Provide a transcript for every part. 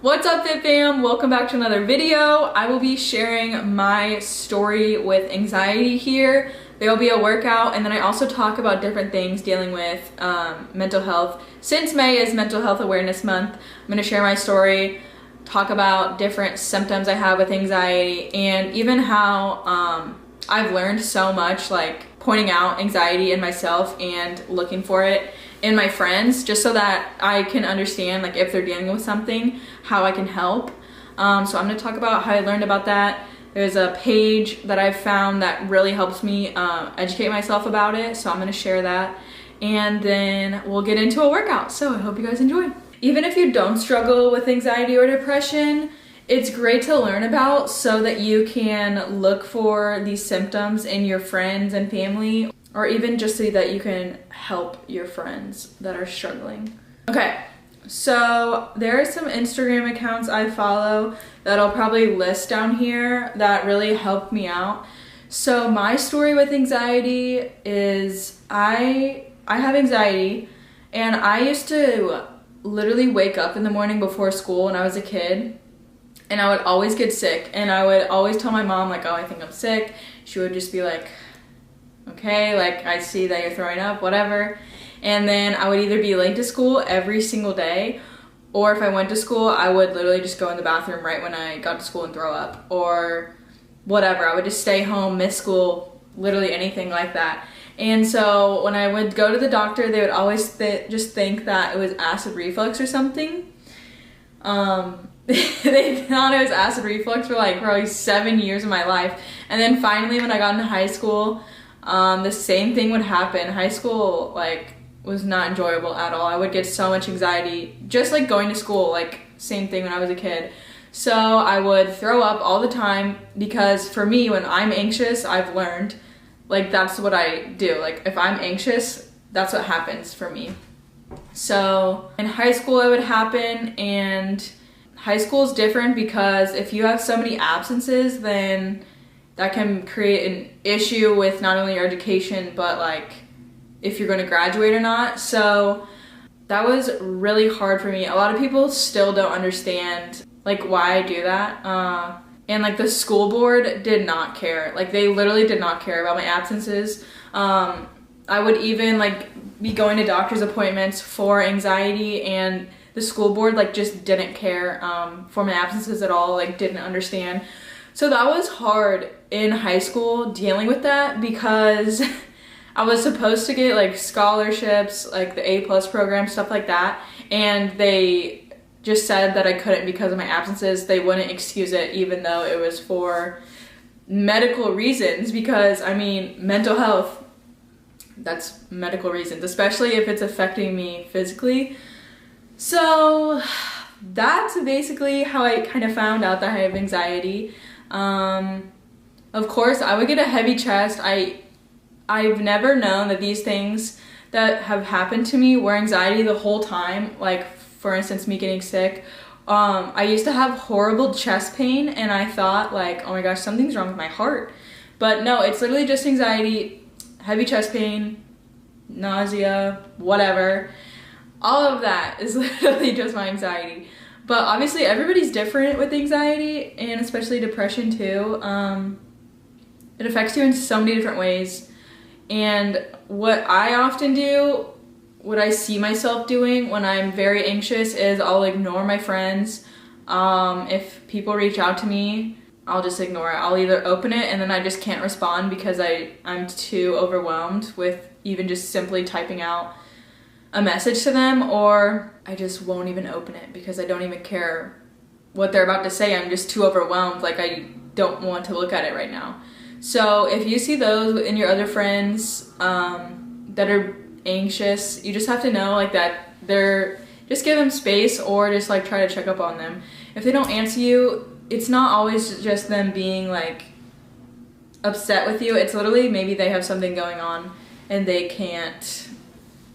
What's up, Fit Fam? Welcome back to another video. I will be sharing my story with anxiety here. There will be a workout, and then I also talk about different things dealing with mental health. Since May is Mental Health Awareness Month, I'm going to share my story, talk about different symptoms I have with anxiety, and even how I've learned so much, like pointing out anxiety in myself and looking for it in my friends, just so that I can understand, like, if they're dealing with something, how I can help. So I'm going to talk about how I learned about that. There's a page that I've found that really helps me educate myself about it, so I'm going to share that. And then we'll get into a workout. So I hope you guys enjoy. Even if you don't struggle with anxiety or depression, it's great to learn about so that you can look for these symptoms in your friends and family, or even just so that you can help your friends that are struggling. Okay, so there are some Instagram accounts I follow that I'll probably list down here that really helped me out. So my story with anxiety is I have anxiety, and I used to literally wake up in the morning before school when I was a kid, and I would always get sick, and I would always tell my mom, like, oh, I think I'm sick. She would just be like, okay, like, I see that you're throwing up, whatever. And then I would either be late to school every single day, or if I went to school, I would literally just go in the bathroom right when I got to school and throw up, or whatever. I would just stay home, miss school, literally anything like that. And so when I would go to the doctor, they would always just think that it was acid reflux or something. They thought it was acid reflux for like probably 7 years of my life. And then finally when I got into high school, the same thing would happen. High school, like, was not enjoyable at all. I would get so much anxiety just like going to school, like same thing when I was a kid. So I would throw up all the time because for me, when I'm anxious, I've learned, like, that's what I do. Like, if I'm anxious, that's what happens for me. So in high school it would happen, and high school is different because if you have so many absences, then that can create an issue with not only your education, but like if you're going to graduate or not. So that was really hard for me. A lot of people still don't understand like why I do that. And like the school board did not care. Like, they literally did not care about my absences. I would even like be going to doctor's appointments for anxiety, and the school board like just didn't care for my absences at all, like didn't understand. So that was hard in high school dealing with that, because I was supposed to get like scholarships, like the A+ program, stuff like that, and they just said that I couldn't because of my absences. They wouldn't excuse it even though it was for medical reasons, because I mean, mental health, that's medical reasons, especially if it's affecting me physically. So that's basically how I kind of found out that I have anxiety. Of course, I would get a heavy chest. I've never known that these things that have happened to me were anxiety the whole time. Like, for instance, me getting sick. I used to have horrible chest pain, and I thought, like, oh my gosh, something's wrong with my heart. But no, it's literally just anxiety, heavy chest pain, nausea, whatever. All of that is literally just my anxiety. But obviously everybody's different with anxiety, and especially depression too. It affects you in so many different ways. And what I often do, what I see myself doing when I'm very anxious, is I'll ignore my friends. If people reach out to me, I'll just ignore it. I'll either open it and then I just can't respond because I'm too overwhelmed with even just simply typing out a message to them, or I just won't even open it because I don't even care what they're about to say. I'm just too overwhelmed. Like, I don't want to look at it right now. So if you see those in your other friends that are anxious, you just have to know, like, that just give them space, or just like try to check up on them. If they don't answer you, it's not always just them being like upset with you. It's literally maybe they have something going on and they can't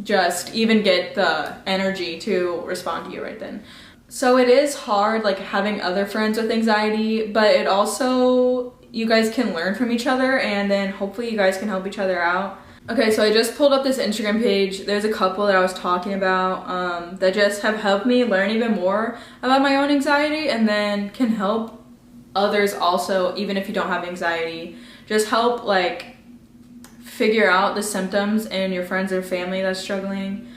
just even get the energy to respond to you right then. So it is hard, like, having other friends with anxiety, but it also, you guys can learn from each other, and then hopefully you guys can help each other out. Okay, so I just pulled up this Instagram page. There's a couple that I was talking about that just have helped me learn even more about my own anxiety, and then can help others also, even if you don't have anxiety. Just help like figure out the symptoms in your friends or family that's struggling.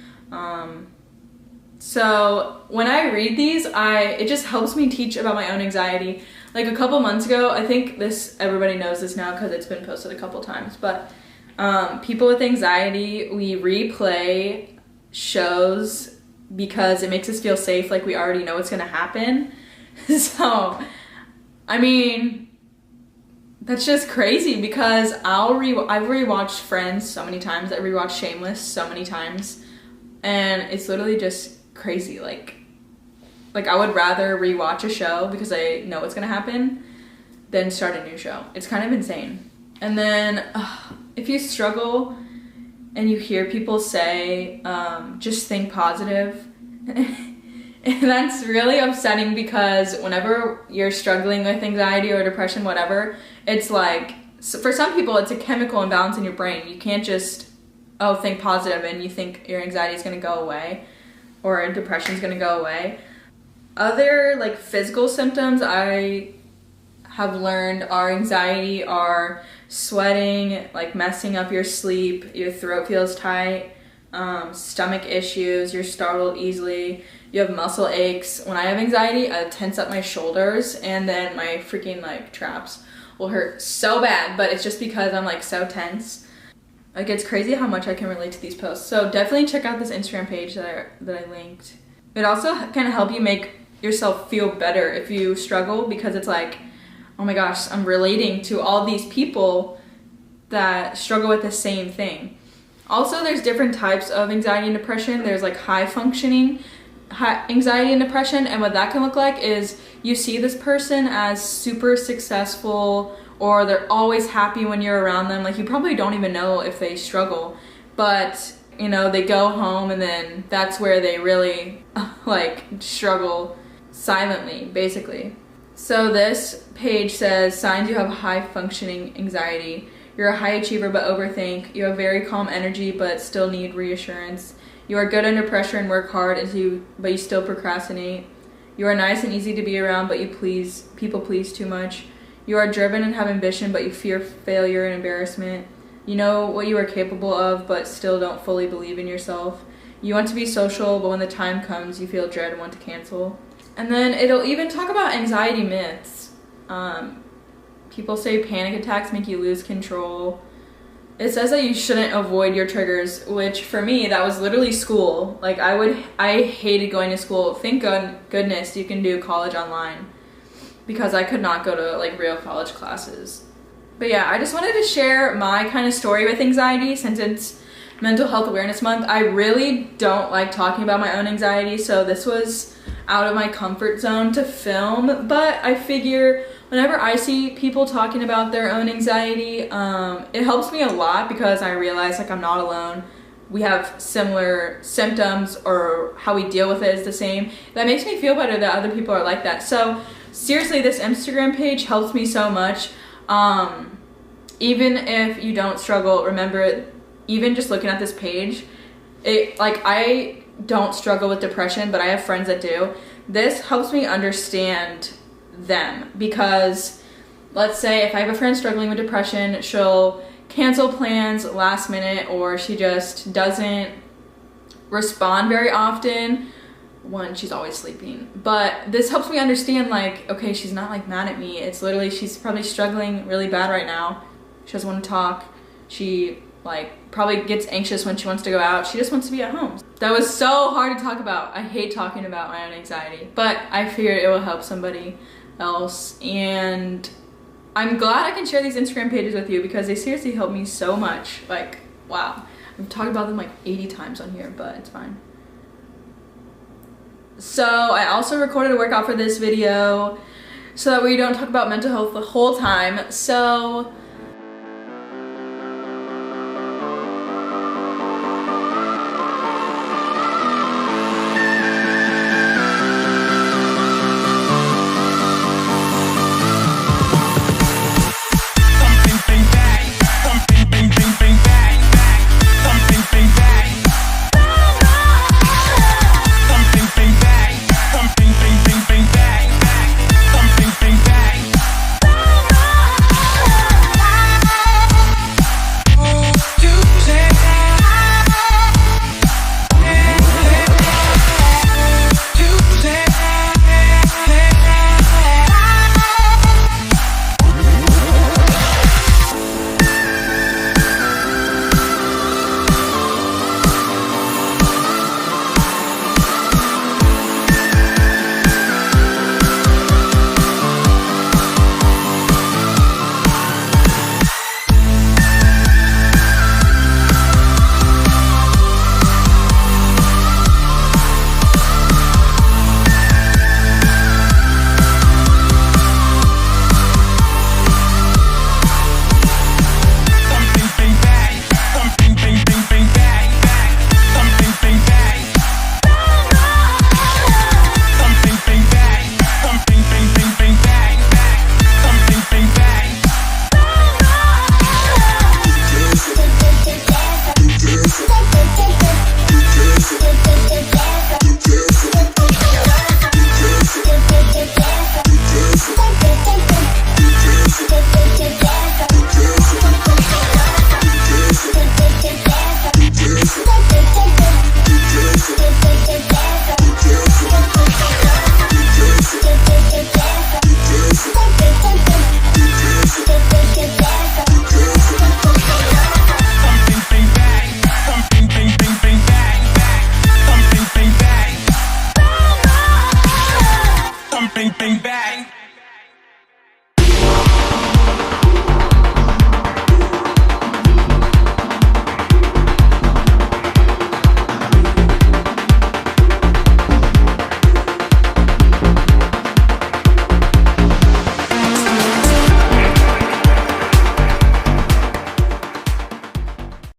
So when I read these, it just helps me teach about my own anxiety. Like a couple months ago, I think everybody knows this now because it's been posted a couple times, but people with anxiety, we replay shows because it makes us feel safe, like we already know what's gonna happen. So, I mean, that's just crazy because I've rewatched Friends so many times. I rewatched Shameless so many times, and it's literally just crazy. Like I would rather rewatch a show because I know what's gonna happen than start a new show. It's kind of insane. And then if you struggle and you hear people say, just think positive, and that's really upsetting because whenever you're struggling with anxiety or depression, whatever, it's like, for some people, it's a chemical imbalance in your brain. You can't just, think positive and you think your anxiety is gonna go away or depression is gonna go away. Other like physical symptoms I have learned are anxiety are sweating, like messing up your sleep, your throat feels tight, stomach issues, you're startled easily, you have muscle aches. When I have anxiety, I tense up my shoulders and then my freaking like traps will hurt so bad, but it's just because I'm like so tense. Like it's crazy how much I can relate to these posts. So definitely check out this Instagram page that I linked. It also can help you make yourself feel better if you struggle, because it's like, oh my gosh, I'm relating to all these people that struggle with the same thing. Also, there's different types of anxiety and depression. There's like high functioning anxiety and depression, and what that can look like is you see this person as super successful, or they're always happy when you're around them. Like you probably don't even know if they struggle, but you know, they go home and then that's where they really like struggle silently, basically. So this page says signs you have high functioning anxiety. You're a high achiever but overthink. You have very calm energy but still need reassurance. You are good under pressure and work hard but you still procrastinate. You are nice and easy to be around but people please too much. You are driven and have ambition but you fear failure and embarrassment. You know what you are capable of but still don't fully believe in yourself. You want to be social but when the time comes you feel dread and want to cancel. And then it'll even talk about anxiety myths. People say panic attacks make you lose control. It says that you shouldn't avoid your triggers, which for me, that was literally school. Like I hated going to school. Thank goodness you can do college online, because I could not go to like real college classes. But yeah, I just wanted to share my kind of story with anxiety since it's Mental Health Awareness Month. I really don't like talking about my own anxiety, so this was out of my comfort zone to film, but I figure whenever I see people talking about their own anxiety, it helps me a lot because I realize like I'm not alone. We have similar symptoms, or how we deal with it is the same. That makes me feel better that other people are like that. So seriously, this Instagram page helps me so much. Even if you don't struggle, remember, even just looking at this page, I don't struggle with depression, but I have friends that do. This helps me understand them, because let's say if I have a friend struggling with depression, she'll cancel plans last minute, or she just doesn't respond very often. One, she's always sleeping. But this helps me understand, like, okay, she's not like mad at me. It's literally, she's probably struggling really bad right now. She doesn't want to talk. She probably gets anxious when she wants to go out. She just wants to be at home. That was so hard to talk about. I hate talking about my own anxiety, but I figured it will help somebody else. And I'm glad I can share these Instagram pages with you because they seriously help me so much. Like, wow. I've talked about them like 80 times on here, but it's fine. So I also recorded a workout for this video so that we don't talk about mental health the whole time. So bring back.